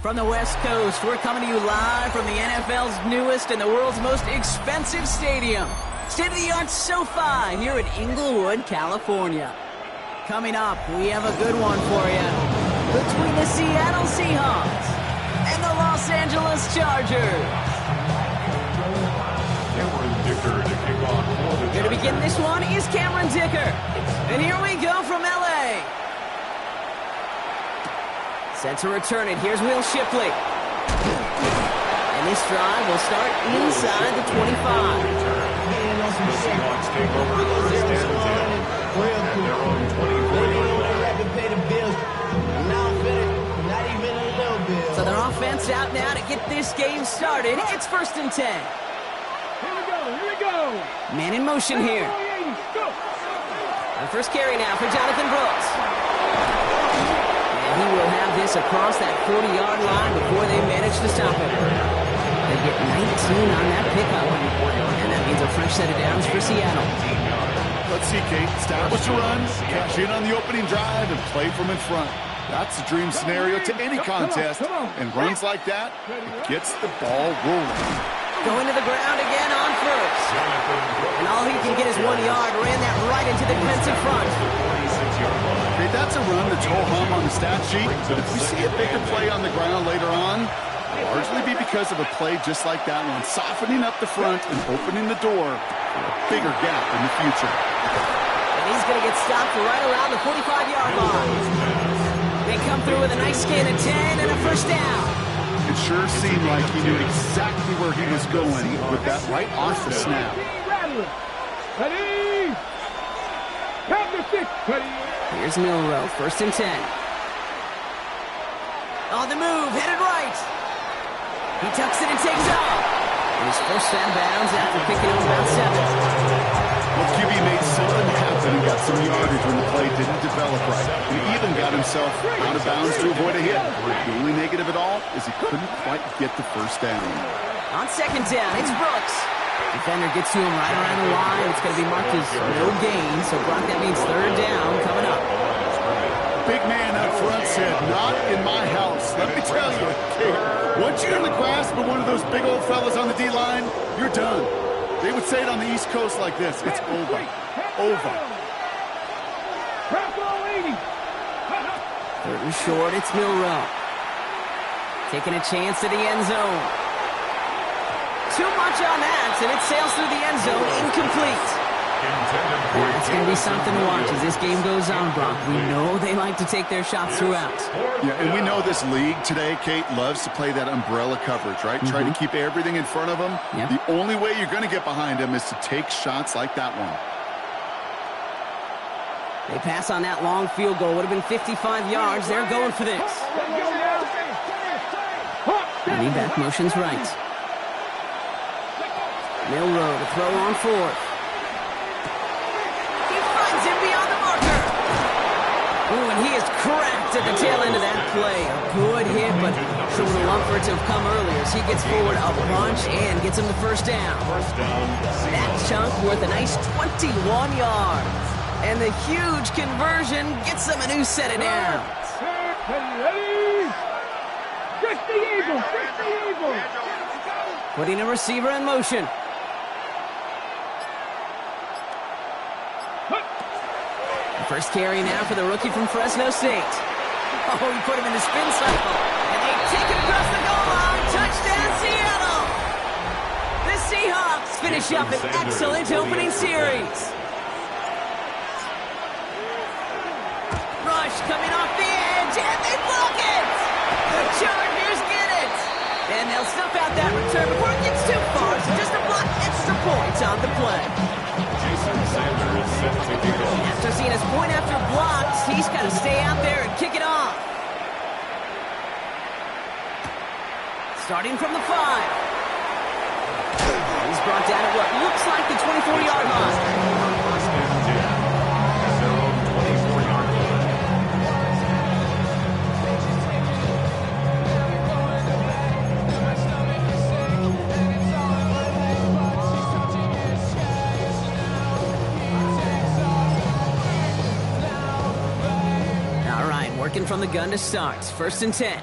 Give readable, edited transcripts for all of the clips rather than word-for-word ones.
From the West Coast, we're coming to you live from the NFL's newest and the world's most expensive stadium. State-of-the-art SoFi here in Inglewood, California. Coming up, we have a good one for you. Between the Seattle Seahawks and the Los Angeles Chargers. Cameron Dicker to kick off for the Here to begin this one is Cameron Dicker. And here we go from L.A. Set to return it. Here's Will Shipley. And this drive will start inside the 25. The Seahawks take over first and 10 at their own 24-yard line. So their offense out now to get this game started. It's first and 10. Here we go. Man in motion here. The first carry now for Jonathan Brooks. He will have this across that 40-yard line before they manage to stop him. They get 19 on that pickup, and that means a fresh set of downs for Seattle. Let's see, Kate. Establish a run, cash in on the opening drive, and play from in front. That's the dream scenario to any contest, and runs like that, it gets the ball rolling. Going to the ground again on first. And all he can get is 1 yard. Ran that right into the defensive front. Okay, that's a run that's ho-hum on the stat sheet, but if we see a bigger play on the ground later on, it'll largely be because of a play just like that one, softening up the front and opening the door for a bigger gap in the future. And he's going to get stopped right around the 45-yard line. They come through with a nice gain of 10 and a first down. It sure seemed like he knew exactly where he was going with that right off the snap. Ready? Count the 6. Ready? Here's Milroe, first and 10. On the move, headed right. He tucks it and takes off. And he's forced out of bounds after picking up about 7. Well, QB made something happen and got some yardage when the play didn't develop right. He even got himself out of bounds to avoid a hit. The only negative at all is he couldn't quite get the first down. On second down, it's Brooks. Defender gets to him right around the line. It's going to be marked as no gain, so Brock, that means third down coming up. Big man up front said, not in my house. Let me tell you, kid, once you're in the grasp of one of those big old fellas on the D-line, you're done. They would say it on the East Coast like this. It's over. Over. Third and short, it's Milroe. Taking a chance to the end zone. Too much on that, and it sails through the end zone, incomplete. It's going to be something to watch as this game goes on, Brock. We know they like to take their shots throughout. Yeah, and we know this league today, Kate, loves to play that umbrella coverage, right? Try to keep everything in front of them. Yep. The only way you're going to get behind them is to take shots like that one. They pass on that long field goal. Would have been 55 yards. They're going for this. Running back motions right. Milroe to throw on fourth. He finds him beyond the marker. Ooh, and he is cracked at the tail end of that play. A good hit, but sure would have loved for it to have come earlier as he gets forward a bunch and gets him the first down. That chunk worth a nice 21 yards. And the huge conversion gets them a new set of downs. Ready? Just the Eagles. Putting a receiver in motion. First carry now for the rookie from Fresno State. Oh, he put him in the spin cycle. And they take it across the goal line. Touchdown, Seattle! The Seahawks finish up an excellent opening series. Rush coming off the edge, and they block it! The Chargers get it! And they'll snuff out that return before it gets too far, so just a block extra points on the play. Jason Sanders is set to kick off. After seeing his point after blocks, he's got to stay out there and kick it off. Starting from the 5. He's brought down at what looks like the 24-yard line. First and 10 at their own 24-yard line. All right, working from the gun to start. First and 10.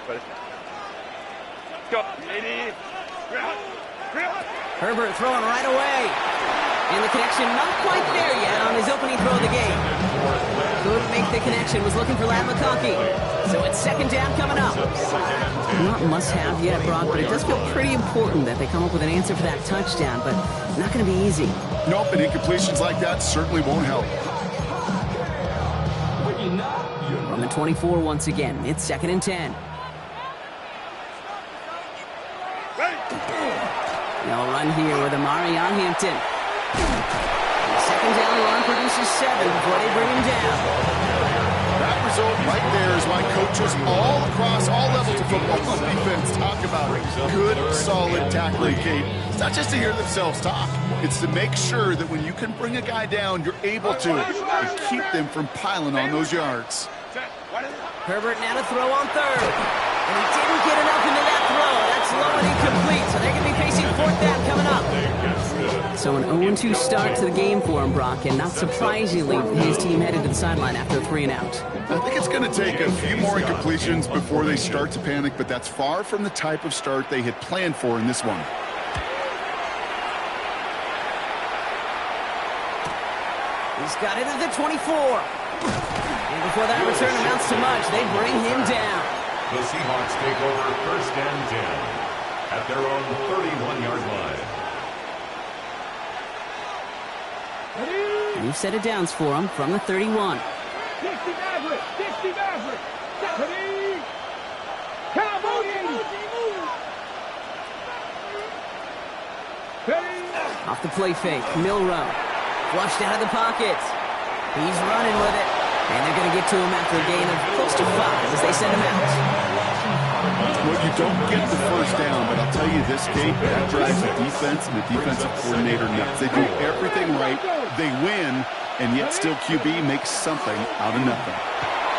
Go. Ready. Herbert throwing right away. And the connection not quite there yet on his opening throw of the game. Couldn't make the connection, was looking for Ladd McConkey. So it's second down coming up. Not must-have yet, Brock, but it does feel pretty important that they come up with an answer for that touchdown, but not going to be easy. Nope, and incompletions like that certainly won't help. From the 24 once again, it's second and 10. They'll run here with Amari on Hampton. The second down run produces 7 before they bring him down. That result right there is why coaches all across all levels of football defense talk about it. Good, solid tackling, Kate. It's not just to hear themselves talk. It's to make sure that when you can bring a guy down, you're able to and keep them from piling on those yards. Herbert now to throw on third. And he didn't get enough into that throw. That's low and incomplete, so they're going to be facing fourth down coming up. So an 0-2 start to the game for him, Brock, and not surprisingly, his team headed to the sideline after a 3-and-out. I think it's going to take a few more incompletions before they start to panic, but that's far from the type of start they had planned for in this one. He's got it at the 24. And before that return amounts to much, they bring him down. The Seahawks take over first and 10 at their own 31-yard line. New set of downs for him from the 31. 60 Maverick. 60 Maverick. Ready. Cowboys. Ready. Off the play fake, Milrow. Flushed out of the pocket. He's running with it. And they're going to get to him after a gain of close to 5 as they send him out. Well, you don't get the first down, but I'll tell you this, Kate, that drives the defense and the defensive coordinator nuts. They do everything right, they win, and yet still QB makes something out of nothing.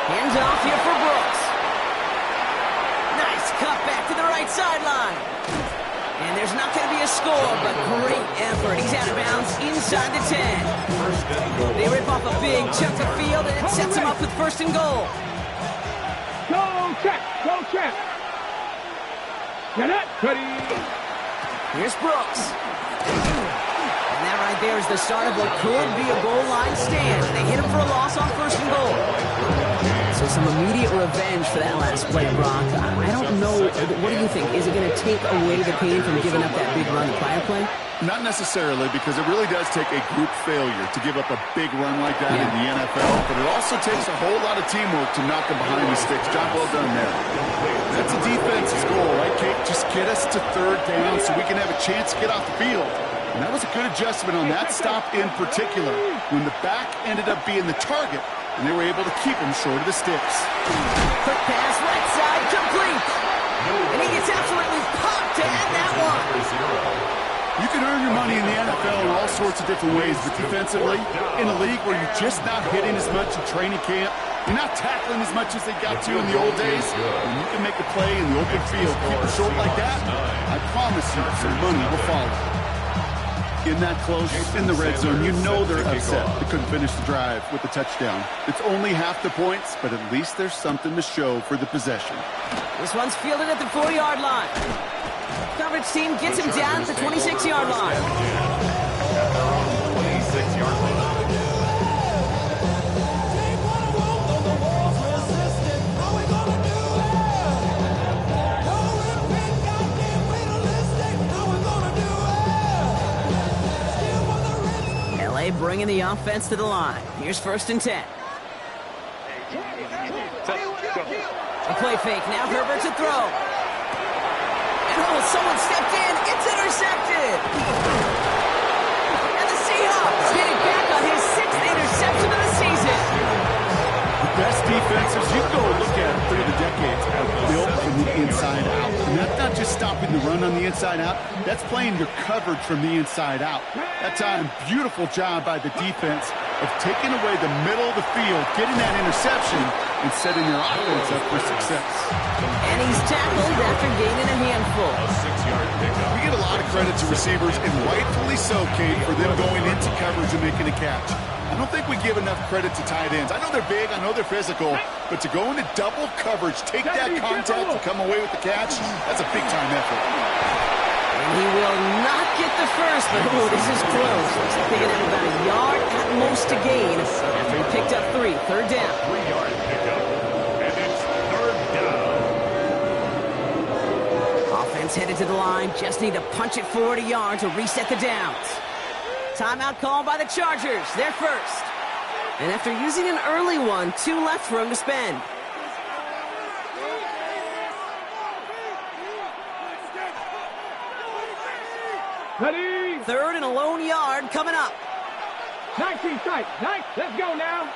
Hands off here for Brooks. Nice cut back to the right sideline. And there's not going to be a score, but great effort. He's out of bounds inside the 10. They rip off a big chunk of field, and it sets him up with first and goal. Go check. Go check. Get it. Ready. Here's Brooks. And that right there is the start of what could be a goal line stand. They hit him for a loss on first and goal. So some immediate revenge for that last play, Brock. I don't know. What do you think? Is it going to take away the pain from giving up that big run the prior play? Not necessarily, because it really does take a group failure to give up a big run like that in the NFL, but it also takes a whole lot of teamwork to knock them behind the sticks. Job well done there. That's a defense's goal, right, Kate? Just get us to third down so we can have a chance to get off the field. And that was a good adjustment on that stop in particular, when the back ended up being the target, and they were able to keep him short of the sticks. Quick pass, right side, complete. And he gets absolutely popped to end that one. You can earn your money in the NFL in all sorts of different ways, but defensively, in a league where you're just not hitting as much in training camp, you're not tackling as much as they got to in the old days, and you can make a play in the open field, keep it short like that, I promise you some money will follow. In that close, in the red zone, you know they're upset they couldn't finish the drive with the touchdown. It's only half the points, but at least there's something to show for the possession. This one's fielded at the 4-yard line. Coverage team gets him down at the 26-yard line. At their own 26-yard line. LA bringing the offense to the line. Here's first and 10. A play fake. Now Herbert to throw. Oh, someone stepped in. It's intercepted. And the Seahawks getting back on his 6th interception of the season. The best defenses you go look at through the decades are built from the inside out. And that's not just stopping the run on the inside out. That's playing your coverage from the inside out. That time, beautiful job by the defense of taking away the middle of the field, getting that interception, and setting their offense up for success. And he's tackled after gaining a handful. A 6-yard pickup. We get a lot of credit to receivers, and rightfully so, Kate, for them going into coverage and making a catch. I don't think we give enough credit to tight ends. I know they're big, I know they're physical, but to go into double coverage, take that contact, and come away with the catch, that's a big-time effort. And he will not get the first, but this is close. Looks like they get about a yard at most to gain after he picked up 3. Third down. 3-yard pickup, and it's third down. Offense headed to the line. Just need to punch it forward a yard to reset the downs. Timeout called by the Chargers. They're first. And after using an early one, 2 left for him to spend. Ready? Third and a lone yard coming up. 19 strike. Nice. Let's go now.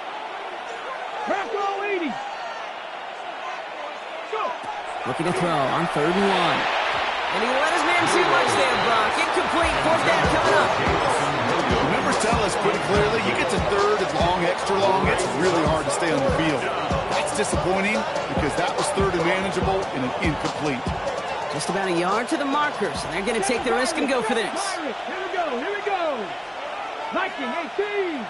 Crack roll 80. Go. Looking to throw on 3rd and 1. And he let his man too much there, Brock. Incomplete. 4th down coming up. The numbers tell us pretty clearly, you get to 3rd and long, extra long, it's really hard to stay on the field. That's disappointing because that was 3rd and manageable and an incomplete. Just about a yard to the markers, and they're going to take the risk and go for this. Here we go. Here we go. 19, 18.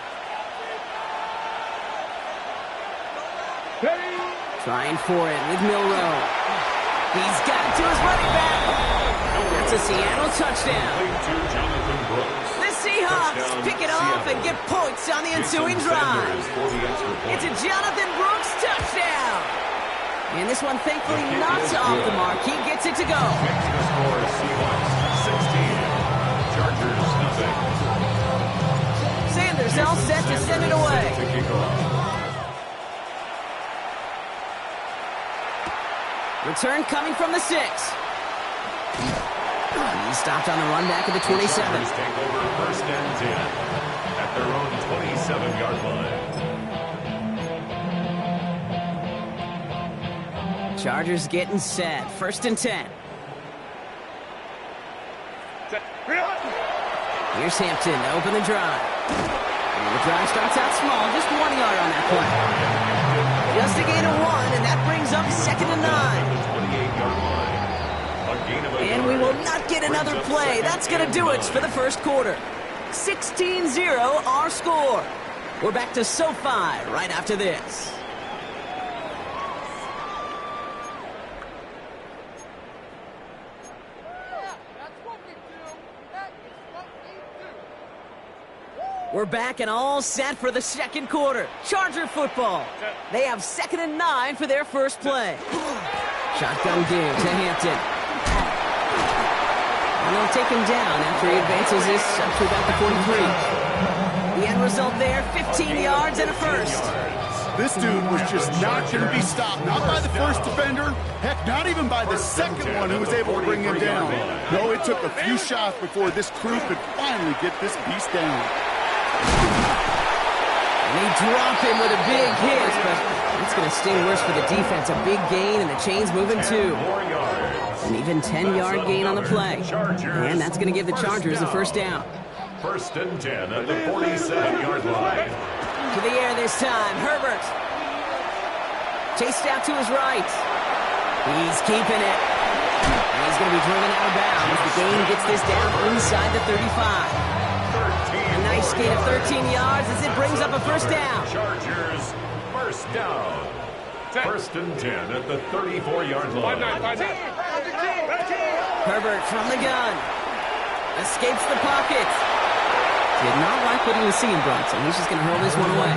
Ready? Trying for it with Milroe. He's got it to his running back. That's a Seattle touchdown. To Jonathan Brooks. The Seahawks pick it off and get points on the ensuing drive. It's a Jonathan Brooks touchdown. And this one thankfully not off the mark. He gets it to go. The score is Seahawks 16, Chargers nothing. Sanders all set to send it away. To kick off. Return coming from the 6. He's stopped on the run back at the 27. Chargers take over 1st and 10 at their own 27-yard line. Chargers getting set. 1st and 10. Here's Hampton to open the drive. And the drive starts out small, just 1 yard on that play. Just a gain of 1, and that brings up 2nd and 9. 28-yard line. A gain of a And we will not get another play. That's going to do it for the first quarter. 16-0 our score. We're back to SoFi right after this. We're back and all set for the second quarter. Charger football. They have 2nd and 9 for their first play. Shotgun give to Hampton. And they'll take him down after he advances this up to about the 43. The end result there, 15 yards and a first. This dude was just not going to be stopped. Not by the first defender. Heck, not even by the second one who was able to bring him down. No, it took a few shots before this crew could finally get this beast down. And they drop him with a big hit, but it's going to sting worse for the defense. A big gain, and the chain's moving too. An even 10-yard gain on the play. And that's going to give the Chargers a first down. 1st and 10 at the 47-yard line. To the air this time, Herbert. Chased out to his right. He's keeping it. And he's going to be driven out of bounds. The gain gets this down inside the 35. A nice gain of 13 yards as it brings up a first down. Chargers, first down. 1st and 10 at the 34-yard line. Herbert from the gun. Escapes the pocket. Did not like what he was seeing, Bronson. He's just going to hurl this one away.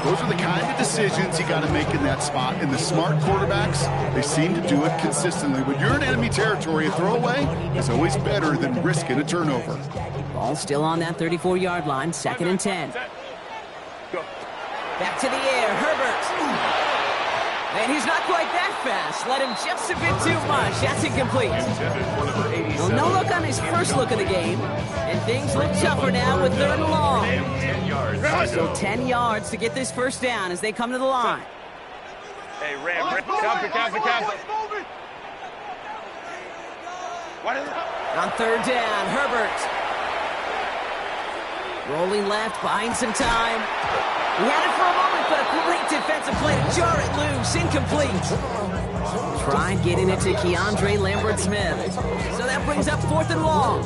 Those are the kind of decisions you got to make in that spot. And the smart quarterbacks, they seem to do it consistently. When you're in enemy territory, a throwaway is always better than risking a turnover. Ball still on that 34-yard line, 2nd and 10. Back to the air, Herbert. And he's not quite that fast. Let him just a bit too much. That's incomplete. Well, no look on his first look of the game. And things look tougher now with 3rd and long. 10 yards. So 10 yards to get this first down as they come to the line. Hey, Ram, counter. On 3rd down, Herbert. Rolling left, buying some time. He had it for a moment, but a great defensive play to jar it loose. Incomplete. Try getting it to Keandre Lambert-Smith. So that brings up 4th and long.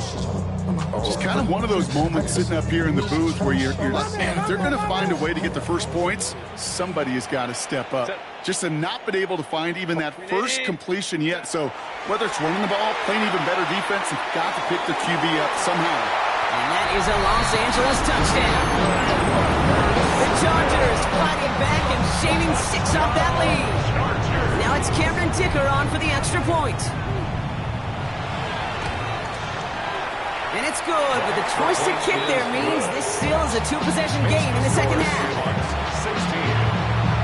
Just kind of one of those moments sitting up here in the booth where you're like, man, if they're going to find a way to get the first points, somebody has got to step up. Just have not been able to find even that first completion yet. So whether it's running the ball, playing even better defense, you've got to pick the QB up somehow. And that is a Los Angeles touchdown. The Chargers fighting back and shaving 6 off that lead. Now it's Cameron Dicker on for the extra point. And it's good, but the choice to kick there means this still is a 2-possession game in the second half. 16,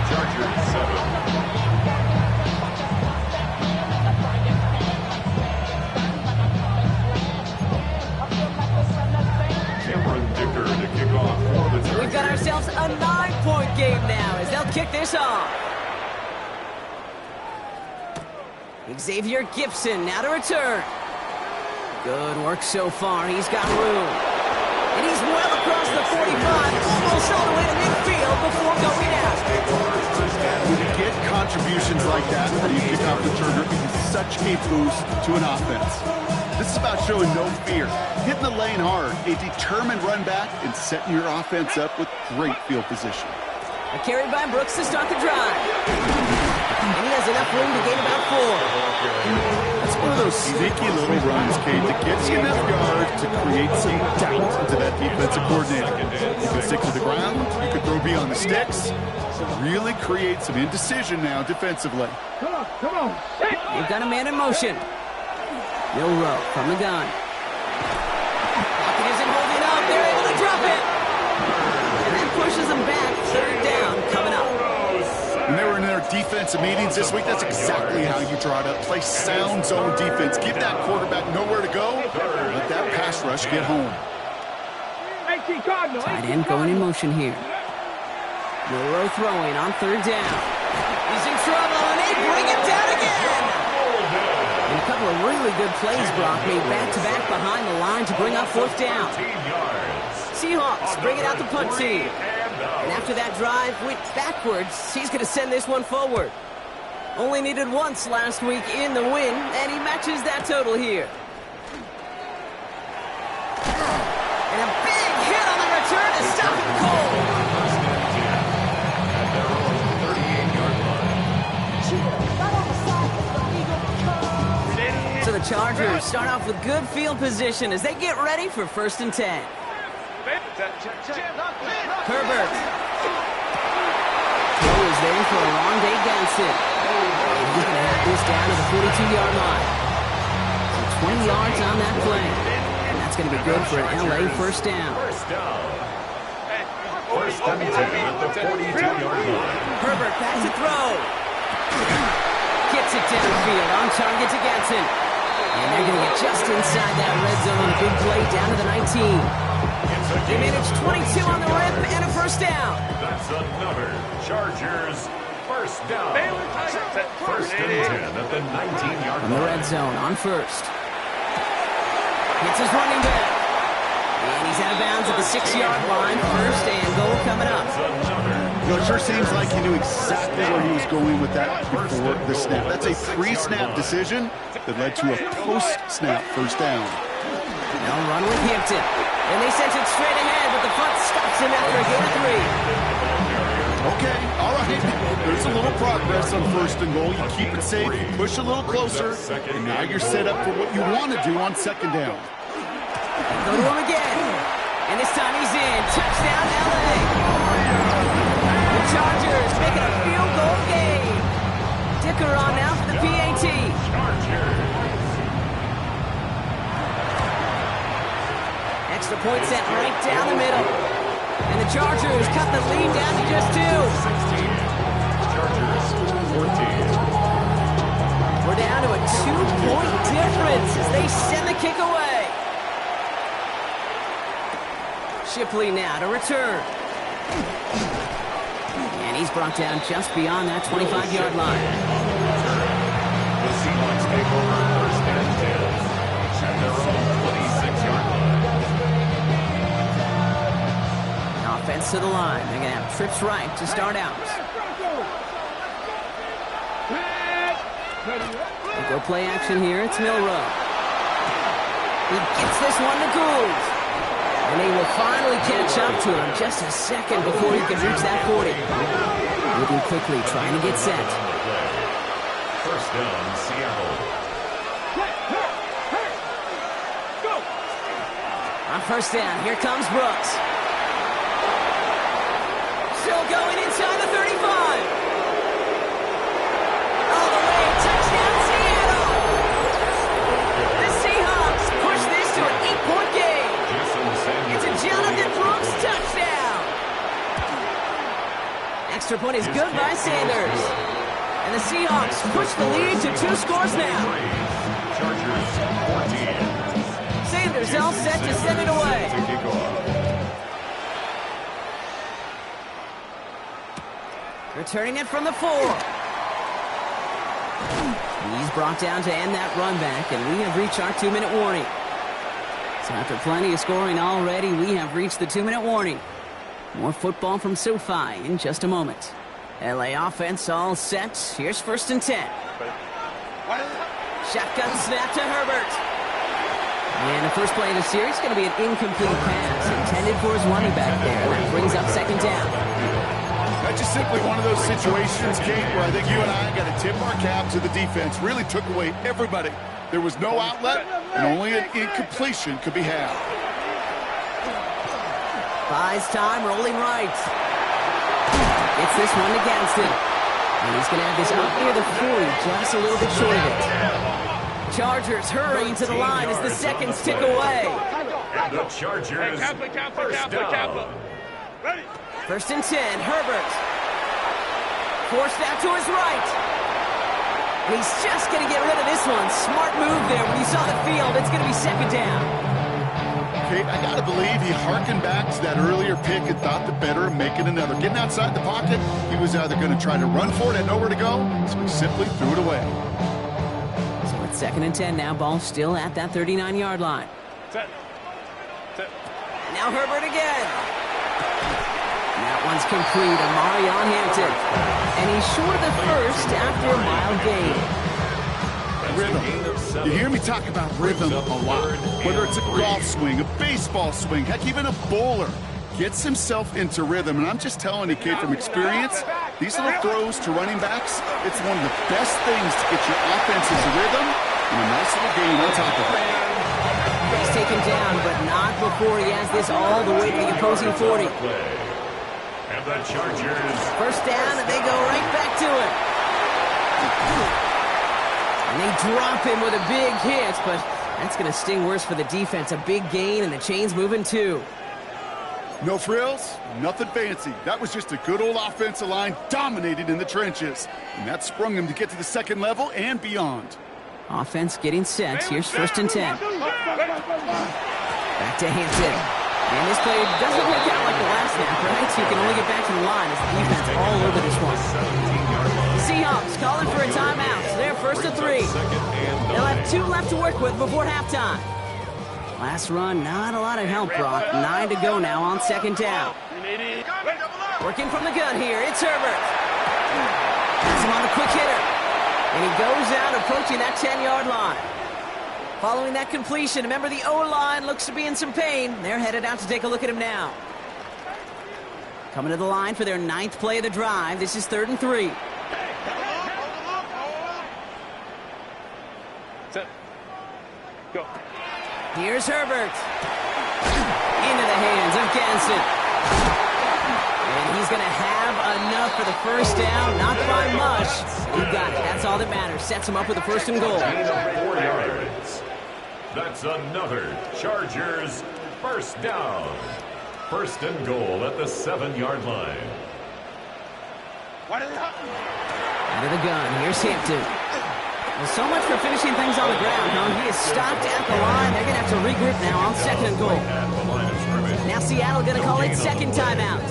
Chargers 7. We've got ourselves a 9-point game now as they'll kick this off. Xavier Gipson now to return. Good work so far. He's got room. And he's well across the 45, almost all the way to midfield before going out. When you get contributions like that when you kick off the returner, it is such a boost to an offense. This is about showing no fear, hitting the lane hard, a determined run back, and setting your offense up with great field position. A carry by Brooks to start the drive. And he has enough room to gain about 4. That's one of those sneaky little runs, Kate, that gets you enough yards to create some doubt into that defensive coordinator. You can stick to the ground, you can throw beyond the sticks, really create some indecision now defensively. Come on. They've got a man in motion. Milroe from the gun. Pocket isn't holding up. They're able to drop it. And that pushes them back. 3rd down coming up. When they were in their defensive meetings this week, that's exactly how you draw it up. Play sound zone defense. Give that quarterback nowhere to go. Let that pass rush get home. Tight end going in motion here. Milroe throwing on 3rd down. He's in trouble, and they bring him down again. And a couple of really good plays, Brock, made back-to-back behind the line to bring up 4th down. Seahawks bring it out the punt team. And after that drive went backwards, he's going to send this one forward. Only needed once last week in the win, and he matches that total here. And a big hit on the return to stop him cold. So the Chargers start off with good field position as they get ready for 1st and 10. Herbert. Throw is there for Rondé Ganson. And he's going to have this down to the 42-yard line. So 20 yards on that play. And that's going to be good for an LA 1st down. 1st and 10 at the 42-yard line. Herbert back to throw. Gets it downfield on target to Ganson. And they're going to get just inside that red zone on a big play down to the 19. They managed 22 on the rip and a 1st down. That's another Chargers 1st down. 1st and 10 at the 19-yard line. In the red zone on 1st. Hits his running back. And he's out of bounds at the 6-yard line. 1st and goal coming up. It sure seems like he knew exactly where he was going with that before the snap. That's a pre-snap decision that led to a post-snap 1st down. They'll run with Hampton. And they sent it straight ahead, but the punt stops him after a gain of 3. Okay, all right. There's a little progress on 1st and goal. You keep it safe, you push a little closer, and now you're set up for what you want to do on 2nd down. Go to him again. And this time he's in. Touchdown, LA. The Chargers making a field goal game. Dicker on now for the PAT. Extra point set right down the middle. And the Chargers cut the lead down to just 2. 16. Chargers 14. We're down to a 2-point difference as they send the kick away. Shipley now to return. And he's brought down just beyond that 25-yard line. The Seahawks take over 1st and 10 at their own 26-yard line. Offense to the line. They're going to have trips right to start out. They go play action here. It's Milroe. He gets this one to Gould. And they will finally catch up to him just a second before he can reach that 40. Moving quickly, trying to get set. First down, Seattle. Go! On first down, here comes Brooks. Still going inside the 35. All the way, touchdown Seattle! The Seahawks push this to an 8-point game. It's a Jonathan Brooks touchdown. Extra point is good by Sanders. And the Seahawks push the lead to 2 scores now. Chargers 14. Sanders all set to send it away. Returning it from the 4. He's brought down to end that run back, and we have reached our 2-minute warning. So after plenty of scoring already, we have reached the 2-minute warning. More football from SoFi in just a moment. LA offense all set. Here's first and 10. Shotgun snap to Herbert. And the first play of the series is going to be an incomplete pass intended for his running back there. That brings up second down. That's just simply one of those situations, Kate, where I think you and I got to tip our cap to the defense. Really took away everybody. There was no outlet, and only an incompletion could be had. Buys time, rolling right. Gets this one to Gadsden. And he's going to have this up near the 40, just a little bit short of it. Chargers hurrying to the line as the seconds tick away. And the Chargers, first down. First and 10, Herbert. Forced out to his right. And he's just going to get rid of this one. Smart move there when he saw the field. It's going to be second down. Kate, I got to believe he hearkened back to that earlier pick and thought the better of making another. Getting outside the pocket, he was either going to try to run for it, had nowhere to go, so he simply threw it away. So it's second and 10 now. Ball still at that 39-yard line. Now Herbert again. And that one's complete. Amari on Hampton. And he's short of the first after a mild gain. Rhythm. You hear me talk about rhythm a lot. Whether it's a golf swing, a baseball swing, heck, even a bowler gets himself into rhythm. And I'm just telling you, kid, from experience, these little throws to running backs, it's one of the best things to get your offense into rhythm and a nice little gain on top of it. He's taken down, but not before he has this all the way to the opposing 40. And the Chargers. First down, and they go right back to it. And they drop him with a big hit, but that's going to sting worse for the defense. A big gain, and the chain's moving too. No frills, nothing fancy. That was just a good old offensive line dominated in the trenches. And that sprung him to get to the second level and beyond. Offense getting set. Here's first and 10. Back to Hampton. And this play doesn't work out like the last snap, right? So you can only get back to the line as the defense all over this one. Seahawks calling for a timeout. They're first and 3. They'll have 2 left to work with before halftime. Last run, not a lot of help, Brock. 9 to go now on second down. Working from the gun here, it's Herbert. Has him on the quick hitter. And he goes out approaching that 10-yard line. Following that completion, remember the O-line looks to be in some pain. They're headed out to take a look at him now. Coming to the line for their 9th play of the drive. This is 3rd and 3. Set. Go. Here's Herbert. Into the hands of Gadsden. And he's going to have enough for the first down. Not by much. He got it. That's all that matters. Sets him up with a first and goal. 4 yards. That's another Chargers first down. First and goal at the 7-yard line. Out of the gun. Here's Hampton. Well, so much for finishing things on the ground, huh? He is stopped at the line. They're going to have to regroup now on second and goal. Now Seattle going to call it second timeout.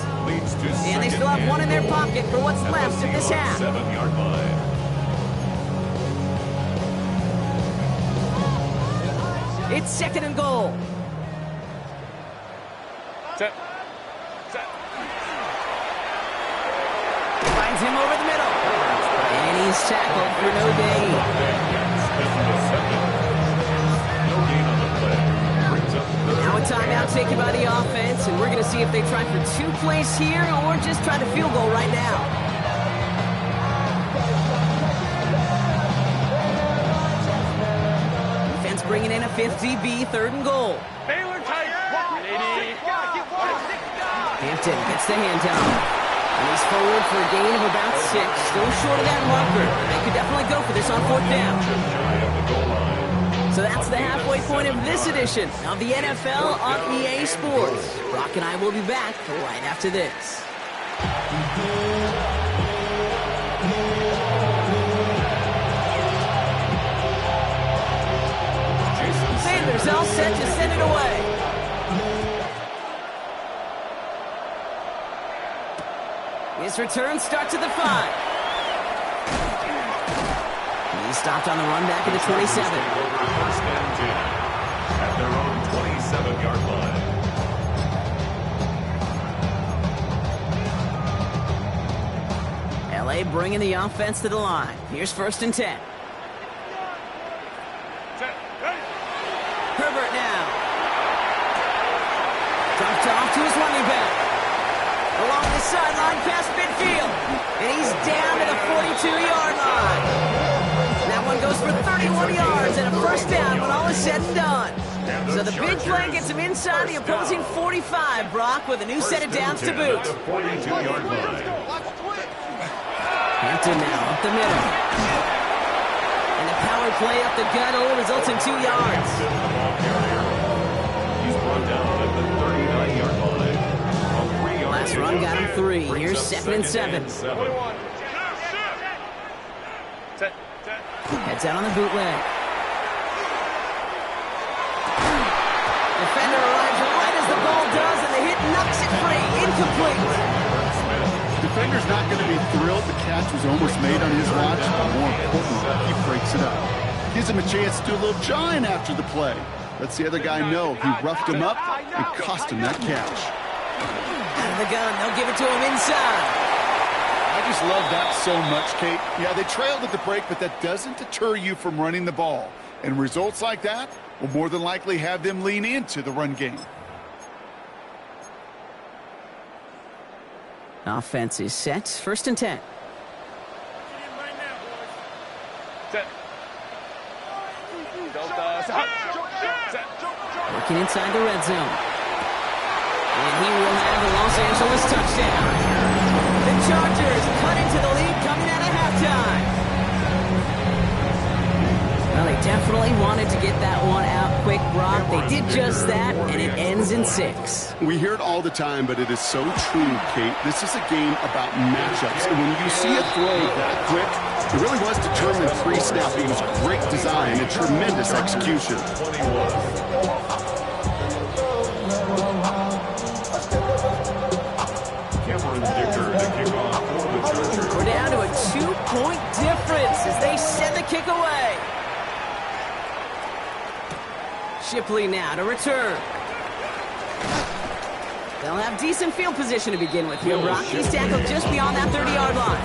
And they still have one in their pocket for what's left of this half. 7-yard line. It's second and goal. Set. Set. Finds him over the middle. And he's tackled for no gain. No gain on the play. now taken by the offense, and we're going to see if they try for 2 plays here or just try the field goal right now. Defense bringing in a 5th DB, 3rd and goal. Baylor tight. 80. Hampton gets the hand down. And he's forward for a gain of about 6. Still short of that marker. They could definitely go for this on 4th down. So that's the halfway point of this edition of the NFL on EA Sports. Brock and I will be back right after this. Sanders all set to send it away. His return starts at the 5. He's stopped on the run back at the 27. First and 10 at their own 27-yard line. LA bringing the offense to the line. Here's 1st and 10. Herbert now. Dumped off to his running back. Along the sideline past midfield. And he's down to the 42-yard line. That one goes for 31 yards and a 1st down when all is said and done. So the big play gets him inside the opposing 45, Brock, with a new set of downs to boot. Hampton now up the middle. And the power play up the gut only results in 2 yards. He's brought down at the 39-yard line. Last run got him 3. Here's 2nd and 7. Heads out on the bootleg. Defender arrives right as the ball does, and the hit knocks it free. Incomplete. Defender's not going to be thrilled the catch was almost made on his watch, but more importantly, he breaks it up. Gives him a chance to do a little jawing after the play. Lets the other guy know he roughed him up and cost him that catch. Out of the gun, they'll give it to him inside. I just love that so much, Kate. Yeah, they trailed at the break, but that doesn't deter you from running the ball. And results like that will more than likely have them lean into the run game. Offense is set. 1st and 10. Working inside the red zone. And he will have the Los Angeles touchdown. The Chargers cut into the lead coming out of halftime. Well, they definitely wanted to get that one out quick, Brock. They did just that, and it ends in 6. We hear it all the time, but it is so true, Kate. This is a game about matchups. And when you see a throw that quick, it really was determined pre-snap. It was great design and tremendous execution. We're down to a 2-point difference as they send the kick away. Shipley now to return. They'll have decent field position to begin with here, Brock. He's tackled just beyond that 30-yard line.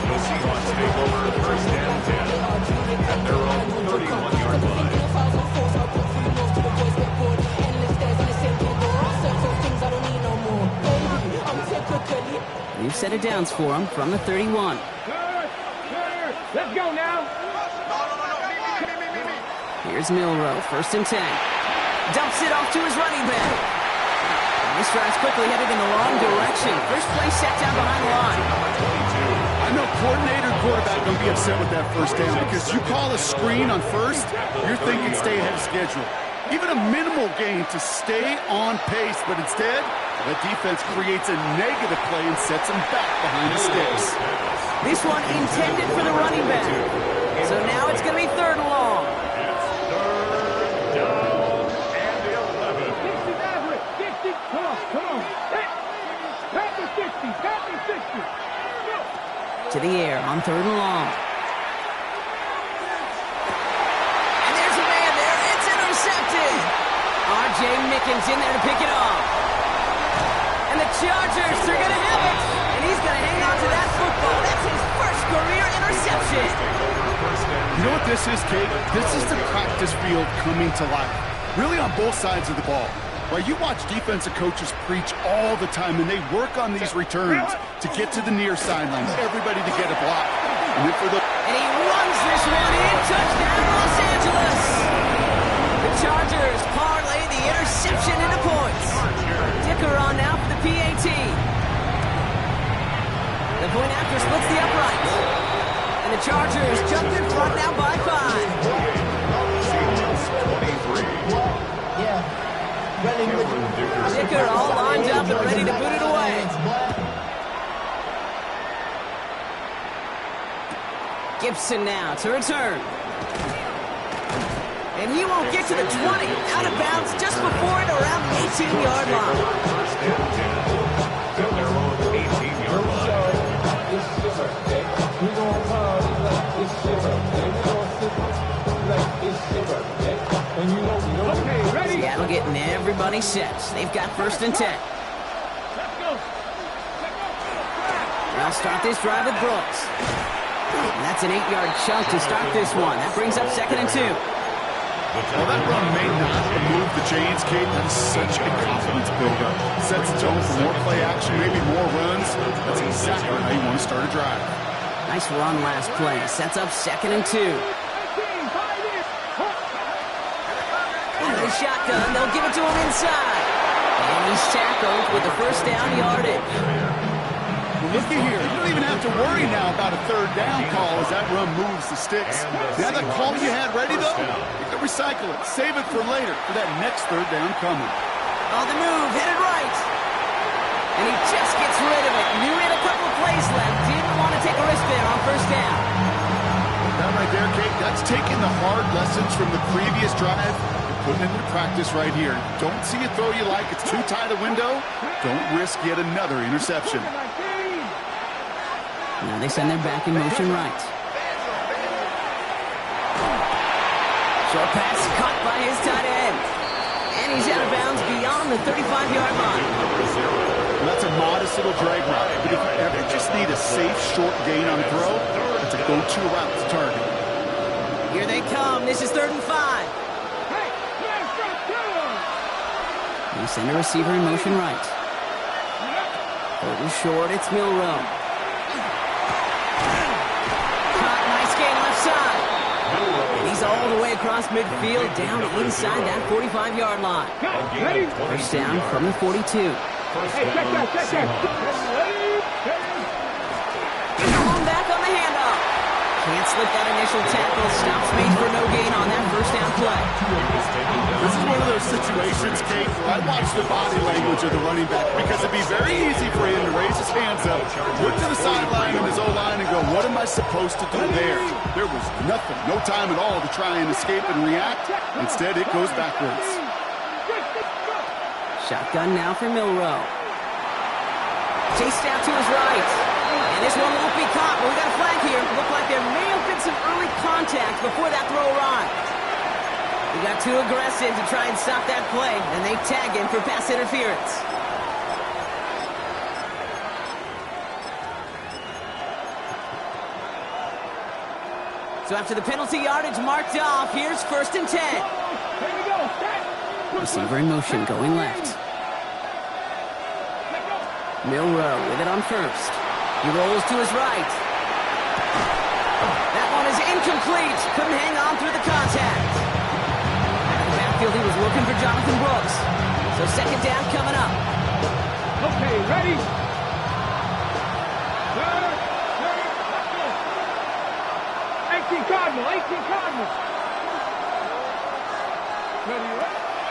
The Seahawks take over 1st and 10 at their own 31-yard line. We've set it downs for him from the 31. Let's go now. Here's Milroe, 1st and 10. Dumps it off to his running back. And this drive's quickly headed in the wrong direction. First play set down behind the line. I know coordinator and quarterback going to be upset with that 1st down because you call a screen on 1st, you're thinking stay ahead of schedule. Even a minimal gain to stay on pace, but instead, the defense creates a negative play and sets him back behind the sticks. This one intended for the running back. So now it's going to be 3rd and long. It's 3rd down and 11. 60, Maverick. 60. Come on. Pass the 60. Pass the 60. To the air on 3rd and long. And there's a man there. It's intercepted. R.J. Mickens in there to pick it off. And the Chargers are going to have it. And he's going to hang on to that football. That's his first career interception. You know what this is, Kate? This is the practice field coming to life. Really on both sides of the ball. Well, you watch defensive coaches preach all the time, and they work on these returns to get to the near sideline, everybody to get a block. And he runs this one in. Touchdown, Los Angeles. The Chargers parlay the interception into points. Dicker on now for the PAT. The point after splits the uprights. And the Chargers jump in front now by 5. Dicker all lined up and ready to boot it away. Gibson now to return. And he won't get to the 20. Out of bounds just before it around the 18-yard line. First and 10. To their own 18-yard line. Okay, ready? Seattle getting everybody set. They've got first and 10. Let's go. They'll start this drive with Brooks. And that's an 8-yard chunk to start this one. That brings up second and 2. Well, that run may not move the chains, Kate. That's such a confidence buildup. Sets the tone for more play action, maybe more runs. That's exactly how you want to start a drive. Nice run last play. Sets up second and 2. Out of the shotgun, they'll give it to him inside. And he's tackled with the first down yardage. Well, looky here. You don't even have to worry now about a third down call as that run moves the sticks. Now that call you had ready, though, you can recycle it. Save it for later for that next third down coming. On the move, headed right. And he just gets rid of it. Knew he had a couple of plays left. Didn't want to take a risk there on first down. That right there, Kate, that's taking the hard lessons from the previous drive and putting it into practice right here. Don't see a throw you like. It's too tight a window. Don't risk yet another interception. Now they send their back in motion right. Short pass caught by his tight end. And he's out of bounds beyond the 35-yard line. Well, that's a modest little drag route. But if you ever just need a safe, short gain on throw, that's a go-to route to target. Here they come. This is 3rd and 5. They send a receiver in motion right. 3rd and short. It's Milroe. Caught. Nice gain left side. And he's all the way across midfield, down inside that 45-yard line. Ready? First down from the 42. Hey, check that. Going back on the handoff. Can't slip that initial tackle. Stops made for no gain on that first down play. This is one of those situations, Kate, where I watch the body language of the running back because it'd be very easy for him to raise his hands up, look to the sideline of his O-line and go, what am I supposed to do there? There was nothing, no time at all to try and escape and react. Instead, it goes backwards. Shotgun now for Milroe. Chased out to his right. And this one won't be caught, but we got a flag here. Looked like there may have been some early contact before that throw arrived. He got too aggressive to try and stop that play, and they tag him for pass interference. So after the penalty yardage marked off, here's 1st and 10. Here we go. Receiver in motion going left. Milroe with it on first. He rolls to his right. That one is incomplete. Couldn't hang on through the contact. Out of the backfield, he was looking for Jonathan Brooks. So second down coming up. Okay, ready? 18 Cardinal. Ready?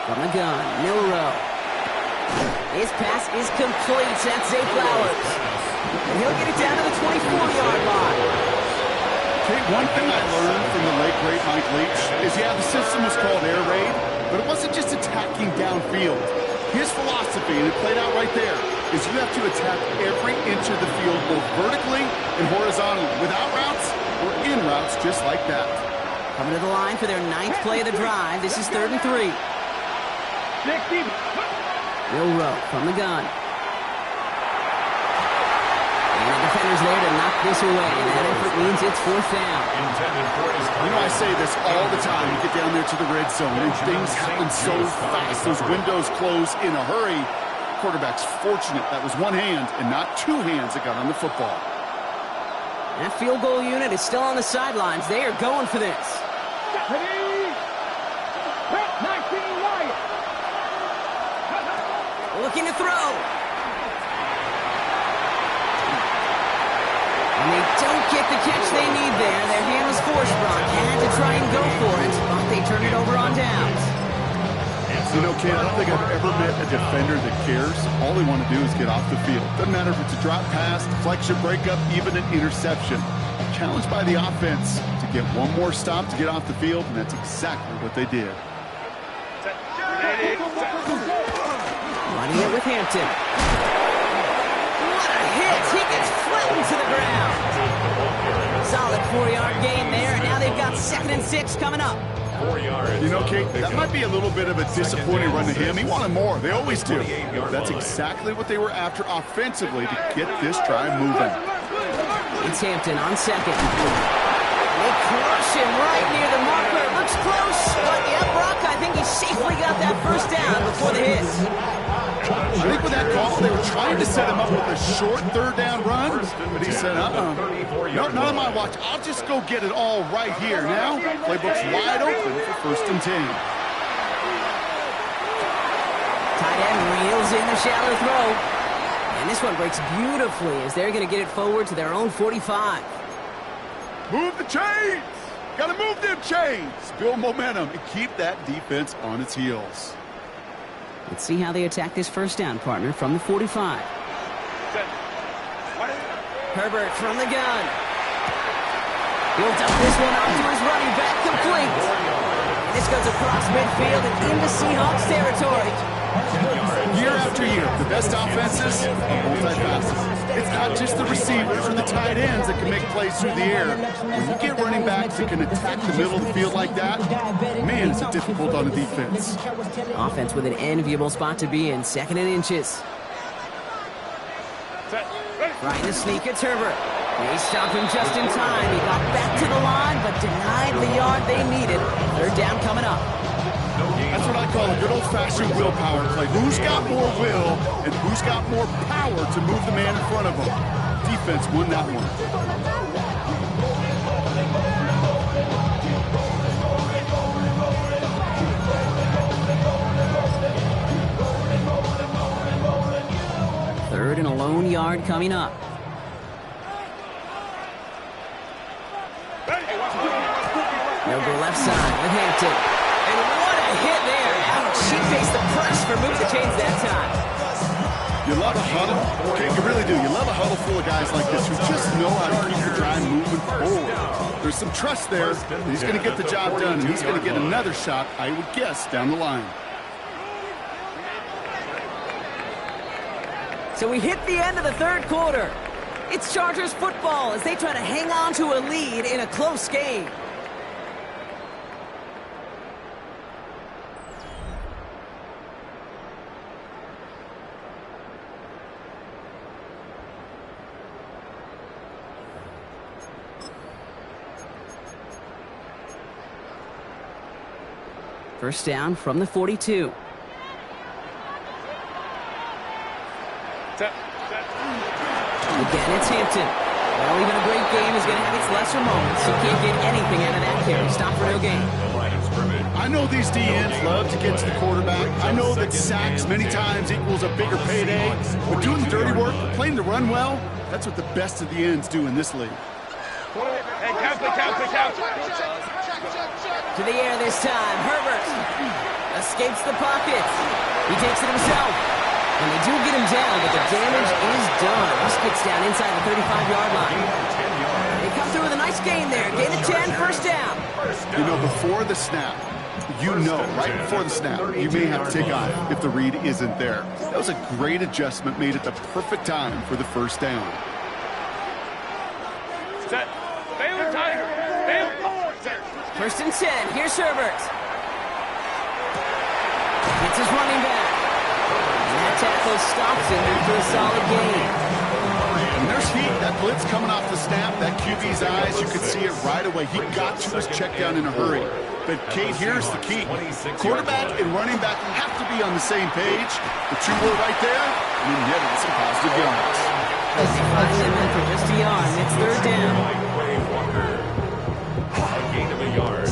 From the gun, Milroe. His pass is complete. That's Zay Flowers. And he'll get it down to the 24-yard line. Kate, one thing I learned from the late, great Mike Leach is, yeah, the system was called air raid, but it wasn't just attacking downfield. His philosophy, and it played out right there, is you have to attack every inch of the field, both vertically and horizontally, without routes or in routes just like that. Coming to the line for their 9th play of the drive. This is 3rd and 3. 60. Milroe from the gun. And the defender's there to knock this away. And that effort means it's 4th down. Intended for his You know, I say this all the time. You get down there to the red zone, and things happen so fast. Those windows close in a hurry. Quarterback's fortunate that was one hand and not two hands that got on the football. That field goal unit is still on the sidelines. They are going for this. Ready? Set 19 Wyatt. Looking to throw. And they don't get the catch they need there. Their hand was forced, Brock. Had to try and go for it, but they turn it over on downs. You know, Ken, I don't think I've ever met a defender that cares. All they want to do is get off the field. Doesn't matter if it's a drop pass, deflection, breakup, even an interception. Challenged by the offense to get one more stop to get off the field, and that's exactly what they did. Running it with Hampton. What a hit! He gets flattened to the ground. Solid 4-yard gain there, and now they've got 2nd and 6 coming up. 4 yards. You know, Kate, that might be a little bit of a disappointing run to him. He wanted more. They always do. That's exactly what they were after offensively to get this drive moving. It's Hampton on 2nd. They crush him right near the marker. Looks close, but yeah, Brock, I think he safely got that first down before the hit. I think with that call, they were trying to set him up with a short 3rd down run, but he said, no, not on my watch. I'll just go get it all right here. Now, playbook's wide open for 1st and 10. Tight end reels in the shallow throw. And this one breaks beautifully as they're going to get it forward to their own 45. Move the chains! Gotta move them chains! Build momentum and keep that defense on its heels. Let's see how they attack this first down, partner, from the 45. Herbert from the gun. He'll dump this one off to his running back, complete. And this goes across midfield and into Seahawks territory. Year after year, the best offenses are multifaceted. It's not just the receivers or the tight ends that can make plays through the air. When you get running backs that can attack the middle of the field like that, man, it's difficult on the defense. Offense with an enviable spot to be in, 2nd and inches. Trying to sneak, it's Herbert. They stopped him just in time. He got back to the line, but denied the yard they needed. 3rd down coming up. That's what I call a good old-fashioned willpower play. Who's got more will and who's got more power to move the man in front of them? Defense won that one. Third and a lone yard coming up. They'll go left side with Hampton. And what a hit there. Ouch, she faced the press for Move the Chains that time. You love a huddle. Okay, you really do. You love a huddle full of guys like this who just know how to keep the drive moving forward. There's some trust there. He's going to get the job done, and he's going to get another shot, I would guess, down the line. So we hit the end of the 3rd quarter. It's Chargers football as they try to hang on to a lead in a close game. First down from the 42. Again, it's Hampton. Well, even a great game is going to have its lesser moments. You can't get anything out of that carry. Stop for no gain. I know these DNs love to get to the quarterback. I know that sacks many times equals a bigger payday. But doing the dirty work, playing the run well, that's what the best of the ends do in this league. Hey, count. To the air this time. Herbert escapes the pocket. He takes it himself. And they do get him down, but the damage is done. This gets down inside the 35-yard line. They come through with a nice gain there. Gain of 10, first down. You know, before the snap, right before the snap, you may have to take off if the read isn't there. That was a great adjustment made at the perfect time for the first down. Set. Baylor Tiger. First and 10. Here's Herbert. It's his running back. And that tackle stops him after a solid gain. And there's heat. That blitz coming off the snap, that QB's eyes, you could see it right away. He got to his check down in a hurry. But, Kate, here's the key. Quarterback and running back have to be on the same page. The two were right there, and he netted some positive yards. Find them in for just a yard, and it's third down. A gain of a yard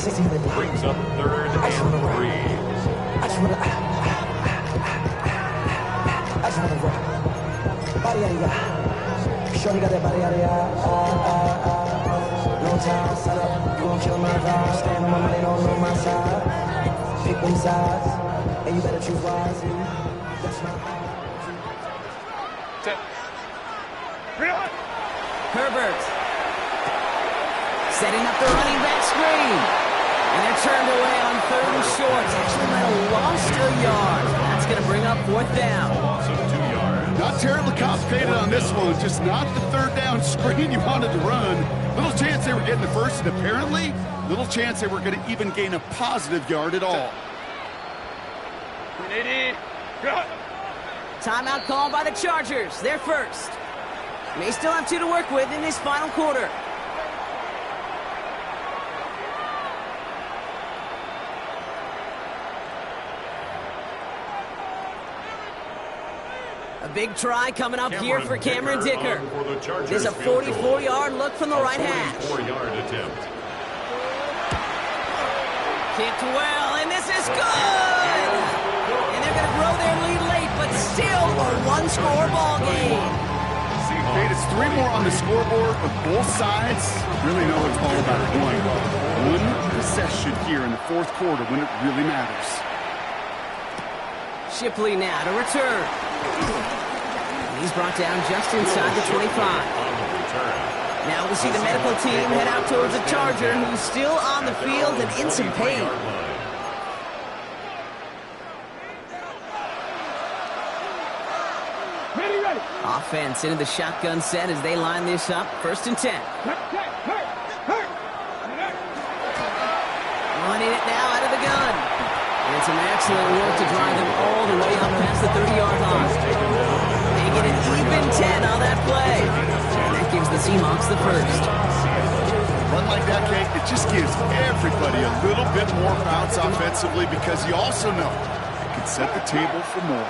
brings up 3rd and 3. I just wanna rock. Body out of ya. Shorty got that body out of ya. No time, set up. You gon' kill my vibe. Stand on my money, don't know my side. Pick them sides, and you better choose wisely. That's my Herbert setting up the running back screen. And they're turned away on 3rd and short. Actually might have lost a yard. That's going to bring up 4th down. Loss of 2 yards. Not terribly complicated on this one. Just not the 3rd down screen you wanted to run. Little chance they were getting the first, and apparently little chance they were going to even gain a positive yard at all. Timeout called by the Chargers. They're first. May still have 2 to work with in this final quarter. A big try coming up here for Cameron Dicker. There's a 44-yard look from the right hash. 44-yard attempt. Kicked well, and this is good! And they're going to grow their lead late, but still a one-score ball game. Kate, it's 3 more on the scoreboard, but both sides really know it's all about one possession here in the 4th quarter when it really matters. Shipley now to return. He's brought down just inside the 25. Now we'll see the medical team head out towards the Charger, who's still on the field and in some pain. Ready. Offense into the shotgun set as they line this up. 1st and 10. Running it now out of the gun. And some excellent work to drive them all the way up past the 30-yard line. They get an even 10 on that play. And that gives the Seahawks the first. Run like that, Kate, it just gives everybody a little bit more bounce offensively because you also know it can set the table for more.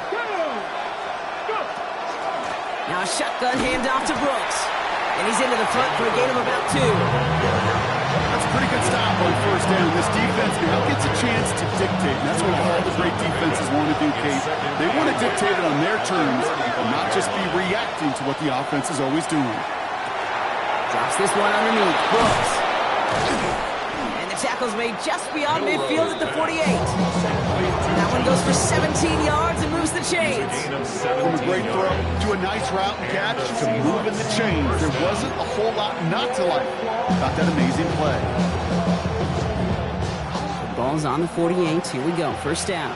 Now a shotgun handoff to Brooks. And he's into the front for a gain of about 2. That's a pretty good stop on 1st down. This defense now gets a chance to dictate. And that's what all the great defenses want to do, Kate. They want to dictate it on their terms and not just be reacting to what the offense is always doing. Drops this one underneath. Brooks. And the tackle's made just beyond midfield at the 48. That one goes for 17 yards and moves the chains. From a great throw to a nice route and catch to moving the chains. There wasn't a whole lot not to like about that amazing play. The ball's on the 48. Here we go. 1st down.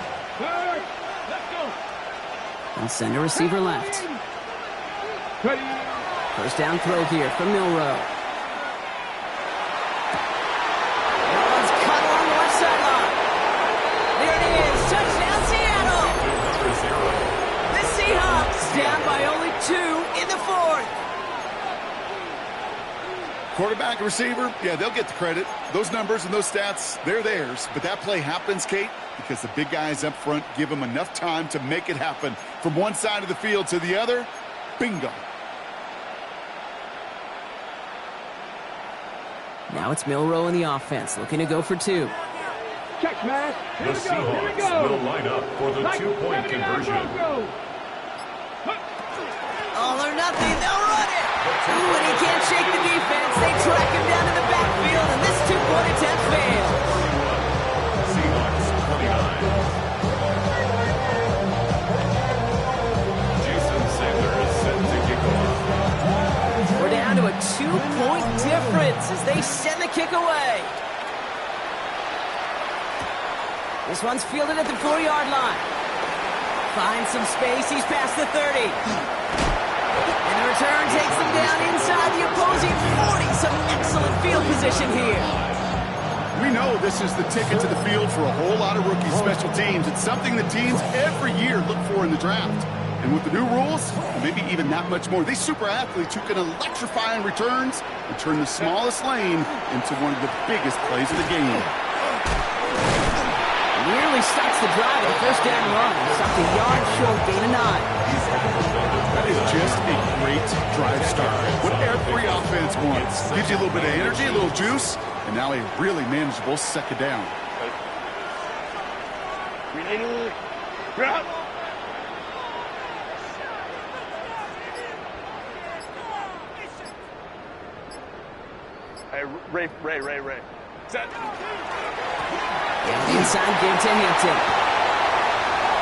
And send a receiver left. 1st down throw here from Milroe. That one's cut along the left sideline. There it is. Touchdown, Seattle. The Seahawks down by only 2 in the 4th. Quarterback and receiver, yeah, they'll get the credit. Those numbers and those stats, they're theirs. But that play happens, Kate, because the big guys up front give them enough time to make it happen. From one side of the field to the other, bingo. Now it's Milroe in the offense, looking to go for 2. Check, man. The Seahawks will line up for the 2-point conversion. All or nothing, they'll run it! Ooh, and he can't shake the defense. They track him down to the backfield, and this 2-point attempt fails. Seahawks 29. Jason Sandler is set to kick off. We're down to a 2-point difference as they send the kick away. This one's fielded at the 4-yard line. Finds some space. He's past the 30. And the return takes them down inside the opposing 40. Some excellent field position here. We know this is the ticket to the field for a whole lot of rookie special teams. It's something the teams every year look for in the draft. And with the new rules, maybe even that much more, these super athletes who can electrify in returns and turn the smallest lane into one of the biggest plays of the game. Nearly stops the drive at the first down run. Stopped a yard short, gain of 9. That is just a great drive start. What every offense wants. Gives you a little bit of energy, a little juice, and now a really manageable second down. Hey, Ray. Set. Yeah, inside give to Hampton.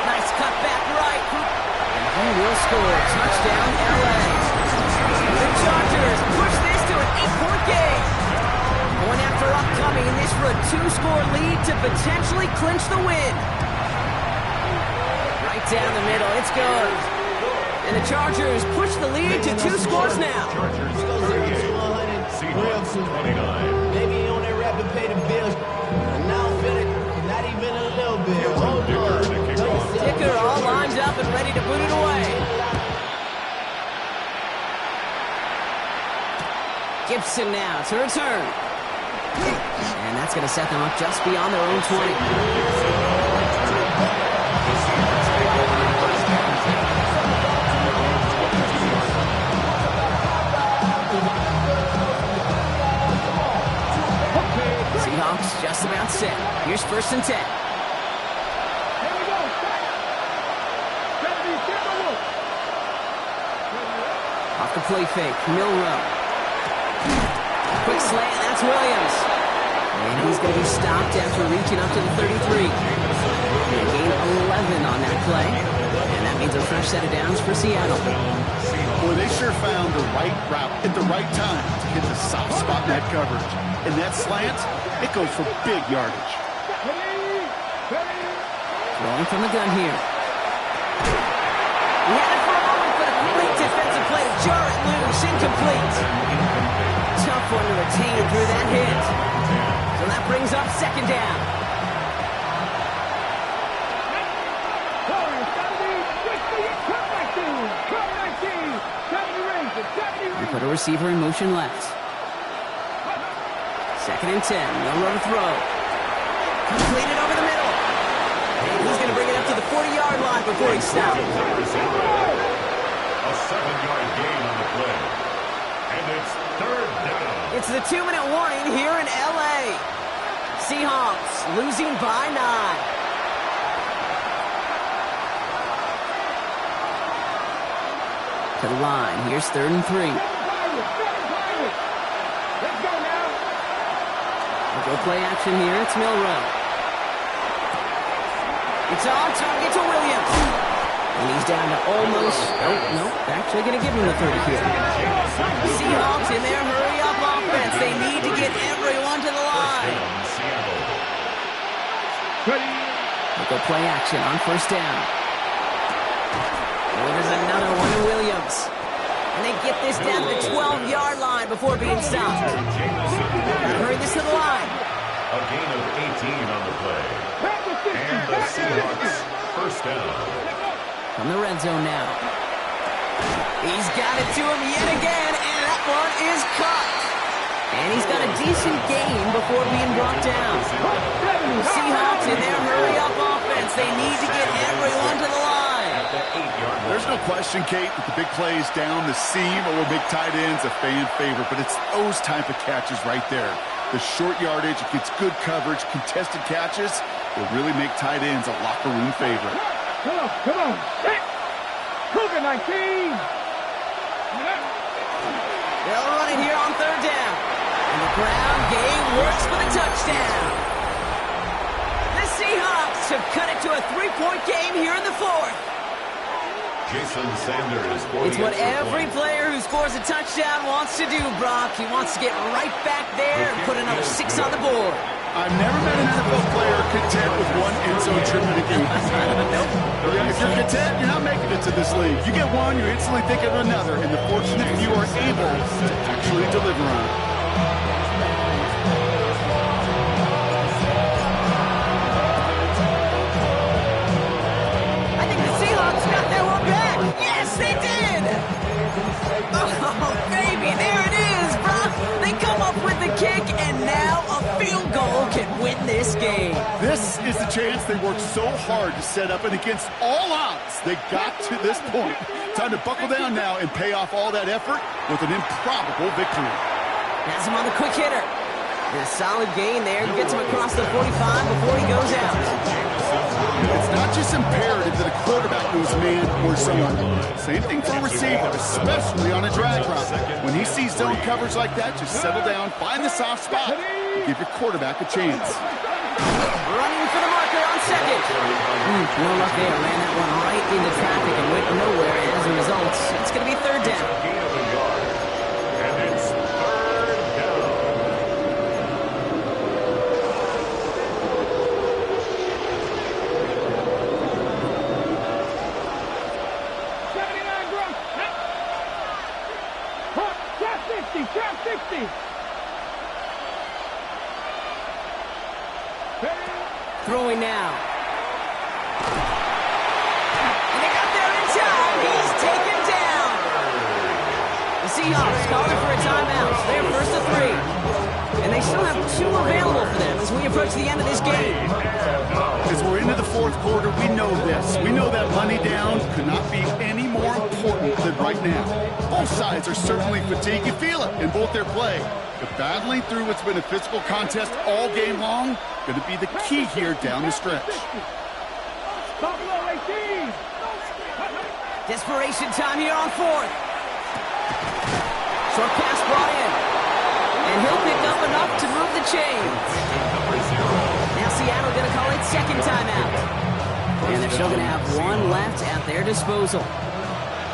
Nice cut back right. And he will score. Touchdown, LA. The Chargers push this to an 8-point game. Going after upcoming, this for a 2-score lead to potentially clinch the win. Right down the middle, it's good. And the Chargers push the lead to 2 scores now. Chargers 38, Seahawks 29. Maybe on that rapid pay the bills. And now I'm feeling not even a little bit. Hold Dicker on. to kick off. Dicker all lined up and ready to boot it away. Gibson now to return. And that's going to set them up just beyond their own 20. Seahawks just about set. Here's 1st and 10. Here we go. Kennedy, get the look. Off the play fake, Milrow. Quick slant, that's Williams. And he's going to be stopped after reaching up to the 33. And gain 11 on that play. And that means a fresh set of downs for Seattle. Boy, they sure found the right route at the right time to hit the soft spot in that coverage. And that slant, it goes for big yardage. Throwing from the gun here. He had it for a moment, but a great defensive play to jar it loose. Incomplete. Tough one to retain through that hit. So that brings up 2nd down. We put a receiver in motion left. 2nd and 10. Milrow to throw. Completed over the middle. And he's going to bring it up to the 40-yard line before he's stopped. A 7-yard gain on the play. And it's 3rd down. It's the 2-minute warning here in L.A. Seahawks losing by 9. To the line. Here's 3rd and 3. We'll go play action here. It's Milrow. It's on target to Williams. And he's down to almost... Oh, no. Actually going to give him the 30 here. Seahawks in their hurry-up offense. They need to get everyone to the line. We'll go play action on 1st down. Oh, there's another one to Williams. And they get this down to the 12-yard line before being stopped. Hurry this to the line. A gain of 18 on the play. And the Seahawks 1st down. From the red zone now. He's got it to him yet again, and that one is caught. And he's got a decent gain before being brought down. Seahawks in their hurry-up offense. They need to get everyone to the line. There's no question, Kate, that the big plays down the seam or big tight ends a fan favorite, but it's those type of catches right there. The short yardage, it gets good coverage, contested catches will really make tight ends a locker room favorite. Come on. Cougar 19. They'll run it here on 3rd down. And the ground game works for the touchdown. The Seahawks have cut it to a 3-point game here in the 4th. Jason Sanders. It's what every player who scores a touchdown wants to do, Brock. He wants to get right back there and put another 6 on the board. I've never met an NFL player content with one end zone trip in a game. If you're content, you're not making it to this league. You get one, you instantly think of another, and the fortunate few are able to actually deliver on it. I think the Seahawks got their one back. in this game. This is the chance they worked so hard to set up, and against all odds, they got to this point. Time to buckle down now and pay off all that effort with an improbable victory. Has him on the quick hitter. And a solid gain there. Gets him across the 45 before he goes out. It's not just imperative that a quarterback knows man or zone. Same thing for a receiver, especially on a drag route. When he sees zone coverage like that, just settle down, find the soft spot, and give your quarterback a chance. Running for the marker on second. No luck there. Ran that one right into traffic and went nowhere as a result. It's going to be third down. And it's third down. Trap 60. Throwing now. And they got there in time. He's taken down. The Seahawks calling for a timeout. They're first to 3. And they still have 2 available for them as we approach the end of this game. As we're into the fourth quarter, we know this. We know that money down could not be any more important than right now. Both sides are certainly fatigued. You feel it in both their play. But battling through what's been a physical contest all game long, going to be the key here down the stretch. Desperation time here on fourth. Short pass brought in. And he'll pick up enough to move the chains. Now Seattle going to call it second timeout. And they're still going to have 1 left at their disposal.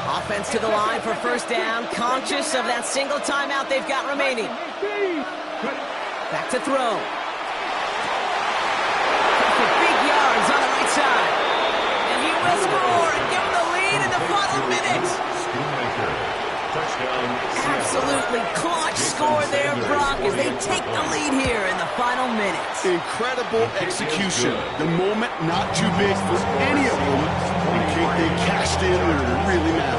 Offense to the line for first down, conscious of that single timeout they've got remaining. Back to throw. For big yards on the right side. And he will score and give them the lead in the final minute. Touchdown. Absolutely clutch score there, Brock, as they take the lead here in the final minutes. Incredible execution. The moment not too big for any of them in case they cashed in when it really mattered.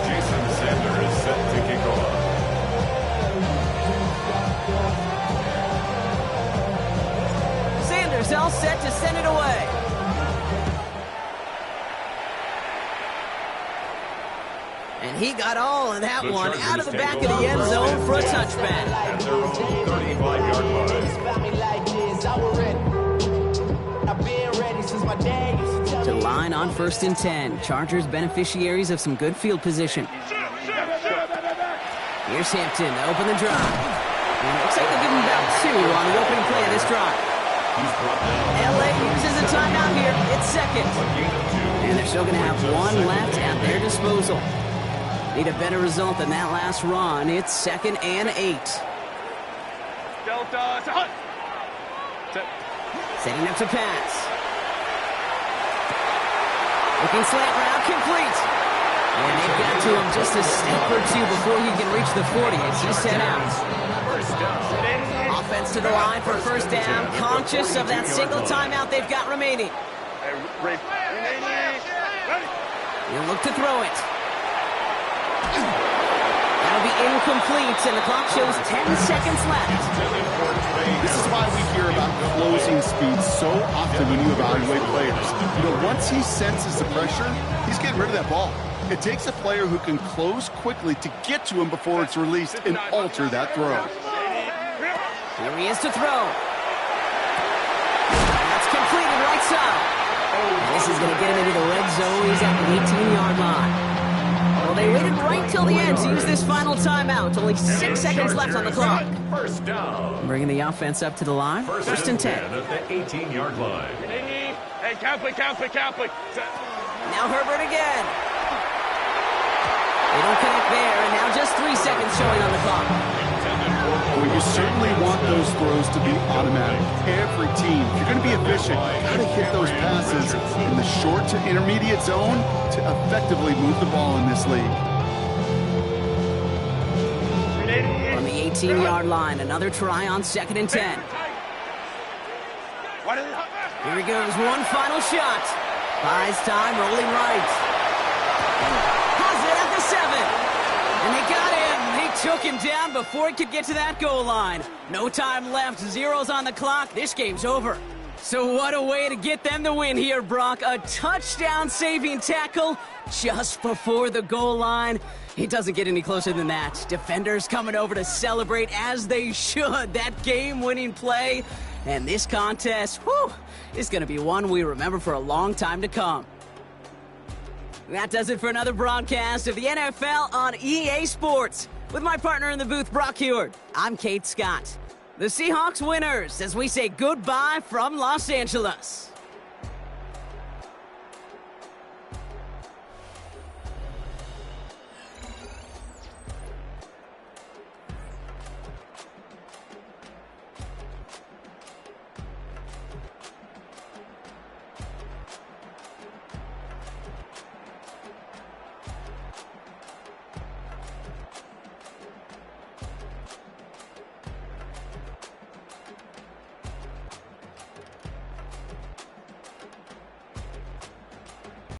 Jason Sander is set to kick off. Sanders all set to send it away. And he got all of that one out of the back of the end zone for a touchback. At their own 35-yard line. To line on first and 10. Chargers beneficiaries of some good field position. Here's Hampton to open the drive. And it looks like they'll give him about 2 on the opening play of this drive. LA uses a timeout here. It's second. And they're still going to have 1 left at their disposal. Need a better result than that last run. It's second and 8. Delta. Setting up to pass. Looking slant route complete. And they've got to him just a step or 2 before he can reach the 40 as he's set out. Offense to the line for first down. Conscious of that single timeout they've got remaining. He'll look to throw it. That'll be incomplete, and the clock shows 10 seconds left. This is why we hear about closing speed so often when you evaluate players. You know, once he senses the pressure, he's getting rid of that ball. It takes a player who can close quickly to get to him before it's released and alter that throw. Here he is to throw. That's completed right side. This is going to get him into the red zone. He's at the 18-yard line. Well, they waited right till the end to use this final timeout. Only 6 seconds left on the clock. First down. Bringing the offense up to the line. First and 10. At the 18-yard line. Hey, Catholic. Now Herbert again. They don't connect there, and now just 3 seconds showing on the clock. Well, you certainly want those throws to be automatic. Every team, if you're going to be efficient, you got to hit those passes in the short to intermediate zone to effectively move the ball in this league. On the 18-yard line, another try on second and 10. Here he goes, one final shot. Buys time, rolling right. took him down before he could get to that goal line. No time left, zeros on the clock, this game's over. So what a way to get them the win here, Brock. A touchdown-saving tackle just before the goal line. It doesn't get any closer than that. Defenders coming over to celebrate as they should. That game-winning play. And this contest, whew, is going to be one we remember for a long time to come. That does it for another broadcast of the NFL on EA Sports. With my partner in the booth, Brock Huard, I'm Kate Scott. The Seahawks winners as we say goodbye from Los Angeles.